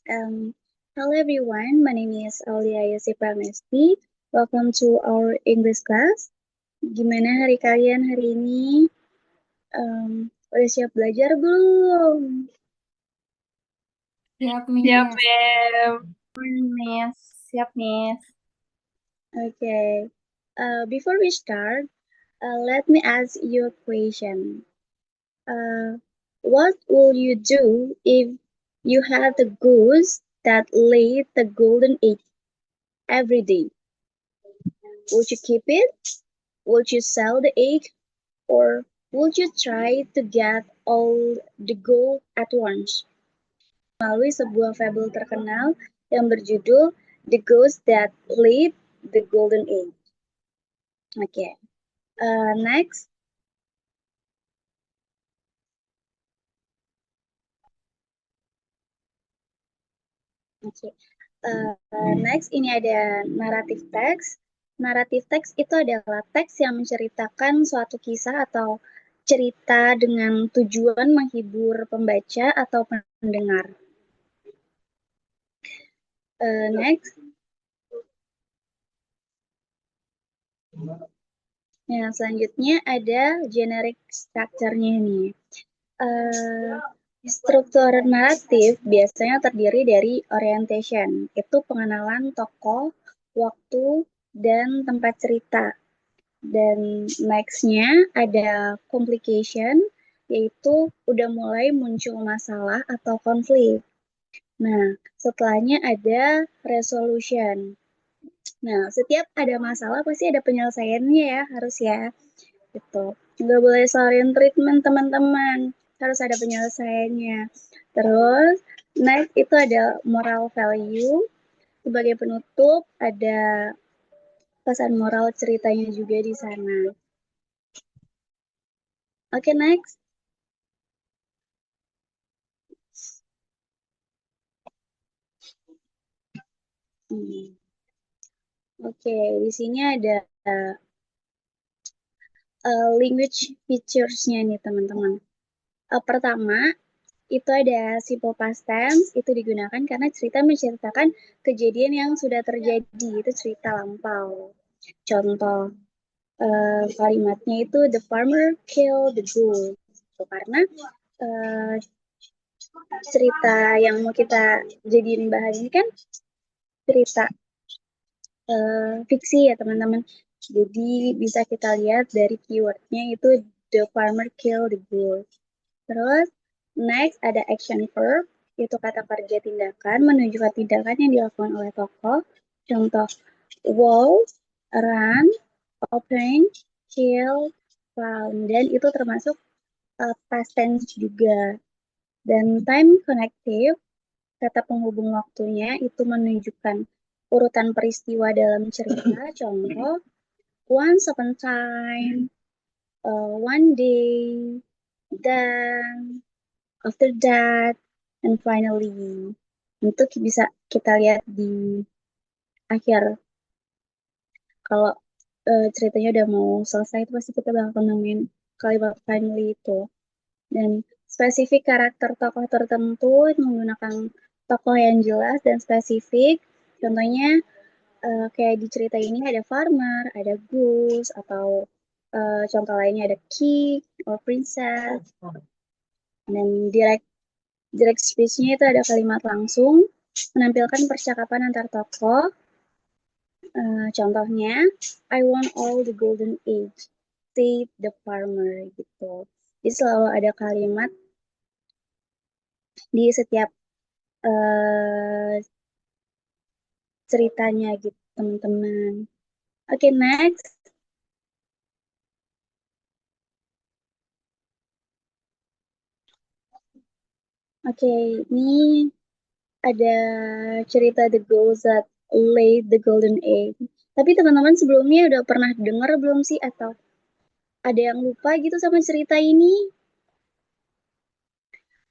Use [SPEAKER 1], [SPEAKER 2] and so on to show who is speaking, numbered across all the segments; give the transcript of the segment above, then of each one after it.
[SPEAKER 1] Um, Hello everyone, my name is Aulia Yosip Pramesti. Welcome to our English class. Gimana hari kalian hari ini? Udah siap belajar belum?
[SPEAKER 2] Siap,
[SPEAKER 3] Siap,
[SPEAKER 2] Miss.
[SPEAKER 3] Miss. Siap, Miss.
[SPEAKER 1] Okay. Before we start, let me ask you a question. What will you do if you had a goose that laid the golden egg every day? Would you keep it? Would you sell the egg? Or would you try to get all the gold at once? Melalui sebuah fable terkenal yang berjudul The Ghost That Laid the Golden Egg. Okay. Next. Okay. Next ini ada naratif teks. Naratif teks itu adalah teks yang menceritakan suatu kisah atau cerita dengan tujuan menghibur pembaca atau pendengar. Next. Nah, selanjutnya ada generic structure-nya nih. Struktur naratif biasanya terdiri dari orientation, itu pengenalan tokoh, waktu, dan tempat cerita. Dan next-nya ada complication, yaitu udah mulai muncul masalah atau konflik. Nah, setelahnya ada resolution. Nah, setiap ada masalah pasti ada penyelesaiannya ya, harus ya. Gitu. Nggak boleh silent treatment teman-teman, harus ada penyelesaiannya. Terus next itu ada moral value, sebagai penutup ada pesan moral ceritanya juga di sana. Oke, next. Oke, di sini ada language features-nya nih teman-teman. Pertama, itu ada simple past tense, itu digunakan karena cerita menceritakan kejadian yang sudah terjadi, itu cerita lampau. Contoh kalimatnya itu the farmer killed the goose. Karena cerita yang mau kita jadiin bahan ini kan cerita fiksi ya teman-teman. Jadi bisa kita lihat dari keywordnya itu the farmer killed the goose. Terus next ada action verb, itu kata kerja tindakan menunjukkan tindakan yang dilakukan oleh tokoh. Contoh walk, run, open, kill, found, dan itu termasuk past tense juga. Dan time connective, kata penghubung waktunya itu menunjukkan urutan peristiwa dalam cerita. Contoh once upon a time, one day, then after that, and finally. Itu bisa kita lihat di akhir. Kalau ceritanya udah mau selesai, itu pasti kita bakal nemuin kalimat finally itu. Dan spesifik karakter tokoh tertentu menggunakan tokoh yang jelas dan spesifik. Contohnya kayak di cerita ini ada farmer, ada goose, atau contoh lainnya ada king or princess. Dan direct speech-nya itu ada kalimat langsung, menampilkan percakapan antar tokoh. Contohnya, I want all the golden age, said the farmer, gitu. Jadi selalu ada kalimat di setiap ceritanya gitu, teman-teman. Oke, next. Oke, ini ada cerita The Ghost That Laid the Golden Egg. Tapi teman-teman sebelumnya udah pernah dengar belum sih? Atau ada yang lupa gitu sama cerita ini?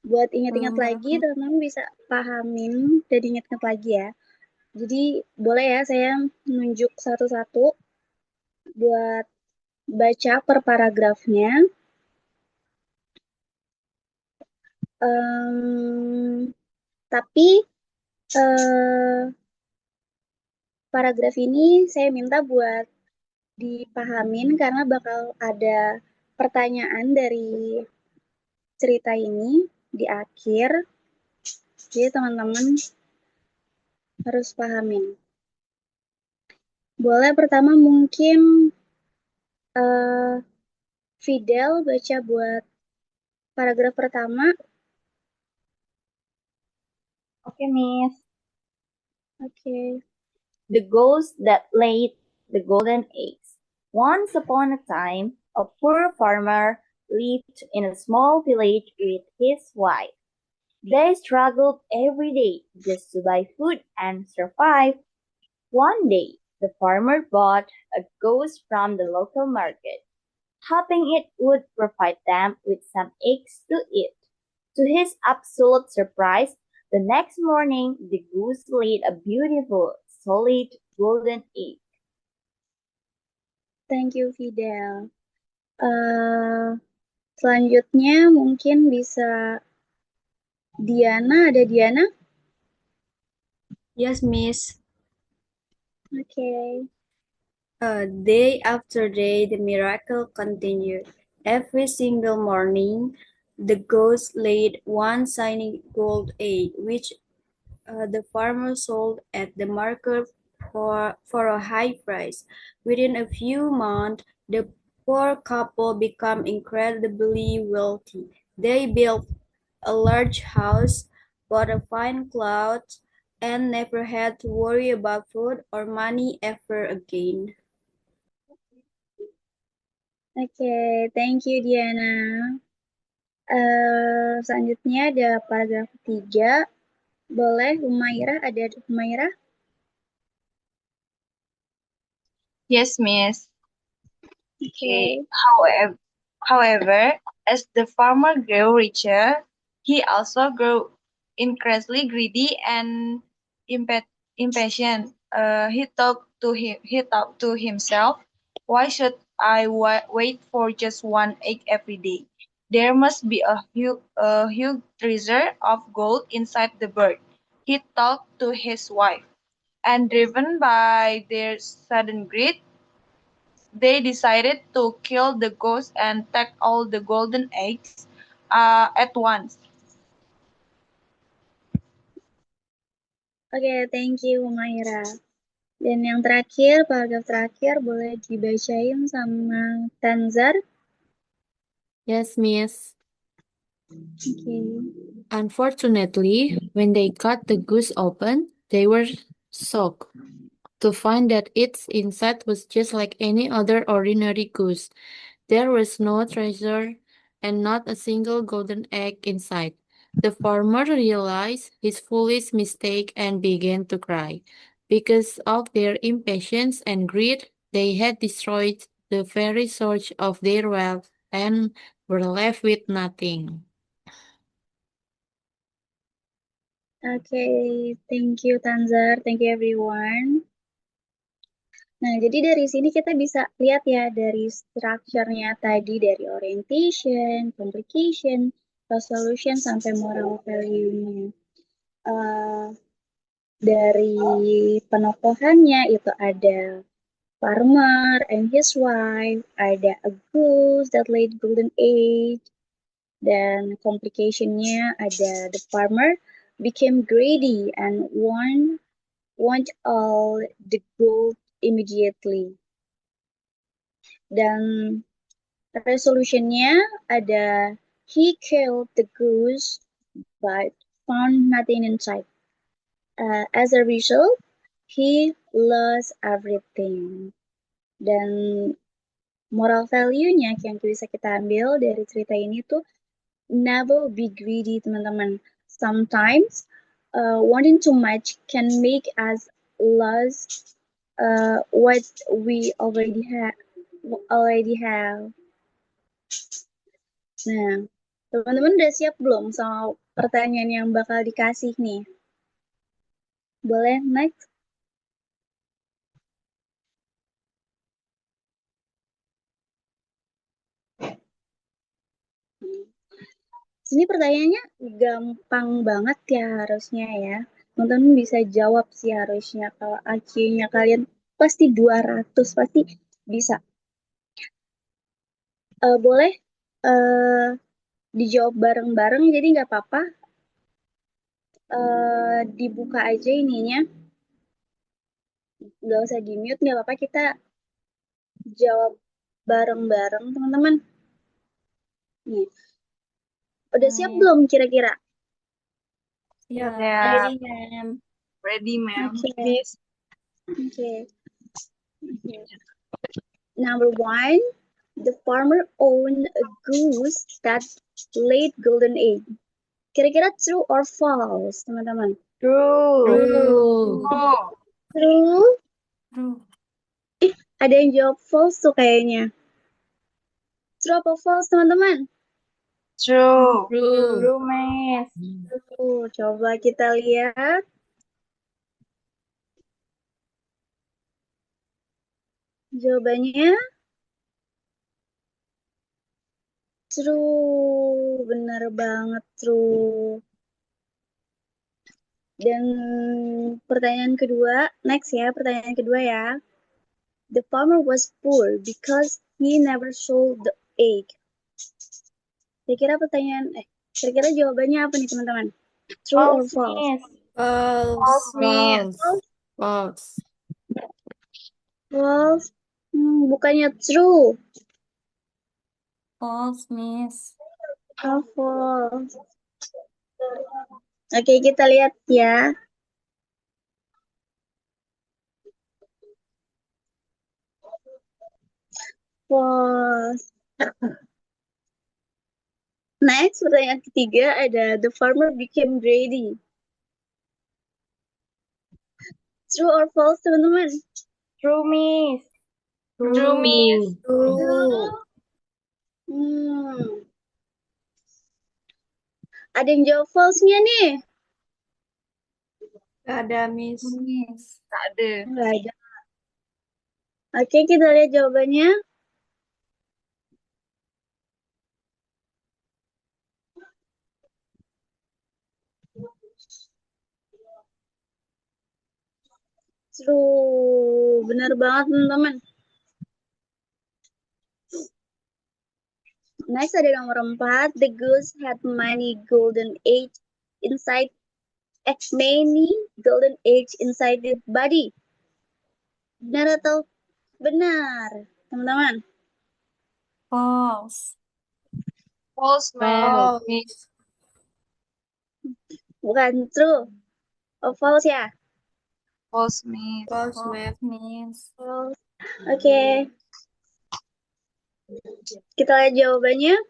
[SPEAKER 1] Buat ingat-ingat lagi, teman-teman bisa pahamin dan ingat-ingat lagi ya. Jadi boleh ya saya nunjuk satu-satu buat baca per paragrafnya. Tapi Eh, Paragraf ini saya minta buat dipahamin karena bakal ada pertanyaan dari cerita ini di akhir. Jadi teman-teman harus pahamin. Boleh pertama mungkin eh, Fidel baca buat paragraf pertama.
[SPEAKER 3] Oke, Miss.
[SPEAKER 1] Oke.
[SPEAKER 3] The ghost that laid the golden eggs. Once upon a time, a poor farmer lived in a small village with his wife. They struggled every day just to buy food and survive. One day, the farmer bought a goose from the local market, hoping it would provide them with some eggs to eat. To his absolute surprise, the next morning the goose laid a beautiful, solid golden egg.
[SPEAKER 1] Thank you, Fidel. Eh, Selanjutnya mungkin bisa Diana. Ada Diana?
[SPEAKER 2] Yes, Miss.
[SPEAKER 1] Oke.
[SPEAKER 2] Day after day, the miracle continued. Every single morning, the ghost laid one shiny gold egg, which the farmer sold at the market for a high price. Within a few months, the poor couple became incredibly wealthy. They built a large house, bought a fine clothes, and never had to worry about food or money ever again.
[SPEAKER 1] Oke, thank you Diana. Selanjutnya ada paragraf ketiga. Boleh Humaira, ada Humaira?
[SPEAKER 4] Yes, Miss.
[SPEAKER 1] Oke.
[SPEAKER 4] However, as the farmer grew richer, he also grew increasingly greedy and impatient. He thought to himself, "Why should I wait for just one egg every day? There must be a huge treasure of gold inside the bird." He talked to his wife, and driven by their sudden greed, they decided to kill the ghost and take all the golden eggs at once.
[SPEAKER 1] Oke, thank you Humaira. Dan yang terakhir, paragraf terakhir boleh dibacain sama Tanzar.
[SPEAKER 5] Yes, Miss.
[SPEAKER 1] Oke.
[SPEAKER 5] Unfortunately, when they cut the goose open, they were shocked to find that its inside was just like any other ordinary goose. There was no treasure and not a single golden egg inside. The farmer realized his foolish mistake and began to cry. Because of their impatience and greed, they had destroyed the very source of their wealth and were left with nothing.
[SPEAKER 1] Oke, thank you Tanzar, thank you everyone. Nah, jadi dari sini kita bisa lihat ya dari structure-nya tadi dari orientation, complication, resolution sampai moral value-nya. Dari penokohannya itu ada farmer and his wife, ada a goose that laid golden egg, dan complication-nya ada the farmer became greedy and want all the gold immediately. Dan resolution-nya ada he killed the goose but found nothing inside. As a result, he lost everything. Dan moral value-nya yang bisa kita ambil dari cerita ini tuh never be greedy, teman-teman. Sometimes wanting too much can make us lose what we already have. Nah, teman-teman udah siap belum sama pertanyaan yang bakal dikasih nih? Boleh next? Sini pertanyaannya gampang banget ya harusnya ya. Teman-teman bisa jawab sih harusnya. Kalau IQ-nya kalian pasti 200, pasti bisa. Boleh dijawab bareng-bareng, jadi nggak apa-apa. Dibuka aja ininya. Nggak usah di-mute, nggak apa-apa. Kita jawab bareng-bareng, teman-teman. Nih. Udah siap belum kira-kira?
[SPEAKER 2] Siap.
[SPEAKER 4] Yeah.
[SPEAKER 3] Ready, ma'am.
[SPEAKER 4] Ready, ma'am.
[SPEAKER 1] Okay.
[SPEAKER 4] Miss.
[SPEAKER 1] Okay. Number 1, the farmer owned a goose that laid golden egg. Kira-kira true or false, teman-teman?
[SPEAKER 3] True.
[SPEAKER 5] True.
[SPEAKER 4] Oh,
[SPEAKER 1] True?
[SPEAKER 2] True.
[SPEAKER 1] Ada yang jawab false tuh kayaknya. True apa false, teman-teman?
[SPEAKER 4] true.
[SPEAKER 5] True.
[SPEAKER 3] True, miss.
[SPEAKER 1] Coba kita lihat. Jawabannya true. Benar banget true. Dan pertanyaan kedua, next ya, pertanyaan kedua ya. The farmer was poor because he never sold the egg. Kira-kira kira-kira jawabannya apa nih teman-teman? True or
[SPEAKER 3] False,
[SPEAKER 1] false?
[SPEAKER 3] miss.
[SPEAKER 4] False, miss.
[SPEAKER 5] False. False.
[SPEAKER 1] False. Bukannya true.
[SPEAKER 2] False, miss.
[SPEAKER 1] Oh, false. Oke, kita lihat ya. False. Next, pertanyaan ketiga ada the farmer became greedy. True or false, teman-teman?
[SPEAKER 3] True, miss.
[SPEAKER 4] True, miss.
[SPEAKER 1] True. Ada yang jawab false-nya nih?
[SPEAKER 2] Gak ada, miss.
[SPEAKER 4] Tak ada.
[SPEAKER 1] Nggak ada. Oke, kita lihat jawabannya. True. Benar banget, teman-teman. Next ada nomor 4. The goose had many golden eggs inside its body. Benar atau benar, teman-teman?
[SPEAKER 2] False.
[SPEAKER 4] False, ma'am.
[SPEAKER 2] False.
[SPEAKER 4] Miss.
[SPEAKER 1] Bukan true. Oh, false ya?
[SPEAKER 4] False, miss.
[SPEAKER 2] False, miss.
[SPEAKER 1] False. Oke. Kita lihat jawabannya.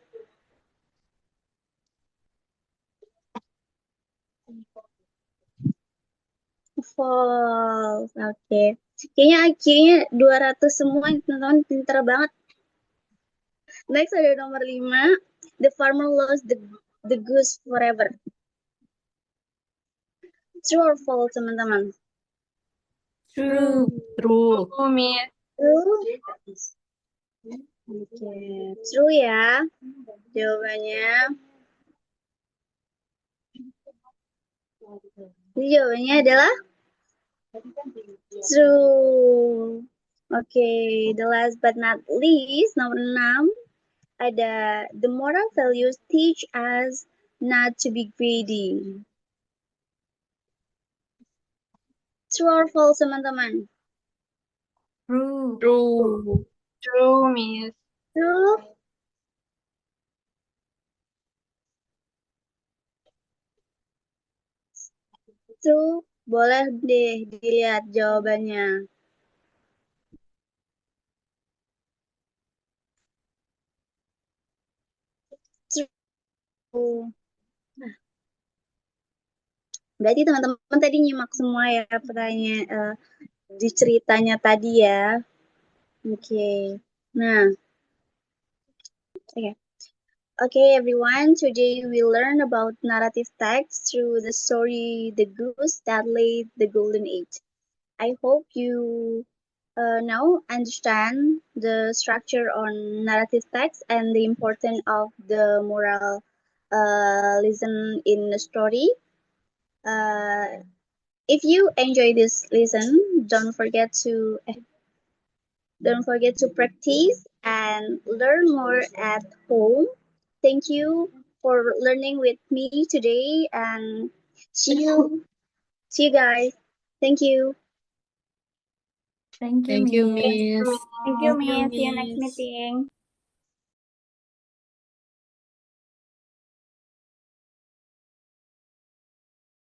[SPEAKER 1] False. Oke. Kayaknya IQ-nya 200 semua, teman-teman. Pintar banget. Next ada nomor 5. The farmer lost the goose forever. True or false, teman-teman?
[SPEAKER 2] True.
[SPEAKER 5] True.
[SPEAKER 4] True, miss.
[SPEAKER 1] True. Oke. True ya. Jawabannya. Jadi jawabannya adalah true. Oke, the last but not least, nomor 6. Ada the moral values teach us not to be greedy. True or false, teman-teman?
[SPEAKER 2] True.
[SPEAKER 5] True.
[SPEAKER 4] True, miss.
[SPEAKER 1] True. True. Boleh deh dilihat jawabannya. True. Nah. Berarti teman-teman tadi nyimak semua ya pertanyaan di ceritanya tadi ya. Oke. Nah. Oke. Okay, everyone. Today we learn about narrative text through the story The Goose That Laid the Golden Egg. I hope you now understand the structure on narrative text and the importance of the moral lesson in the story. If you enjoy this lesson, don't forget to practice and learn more at home. Thank you for learning with me today and see you guys. Thank you.
[SPEAKER 2] Thank you,
[SPEAKER 5] Thank you,
[SPEAKER 2] Miss.
[SPEAKER 5] Miss.
[SPEAKER 3] Thank you,
[SPEAKER 2] Thank you,
[SPEAKER 3] Miss. See you next
[SPEAKER 2] Miss.
[SPEAKER 3] meeting.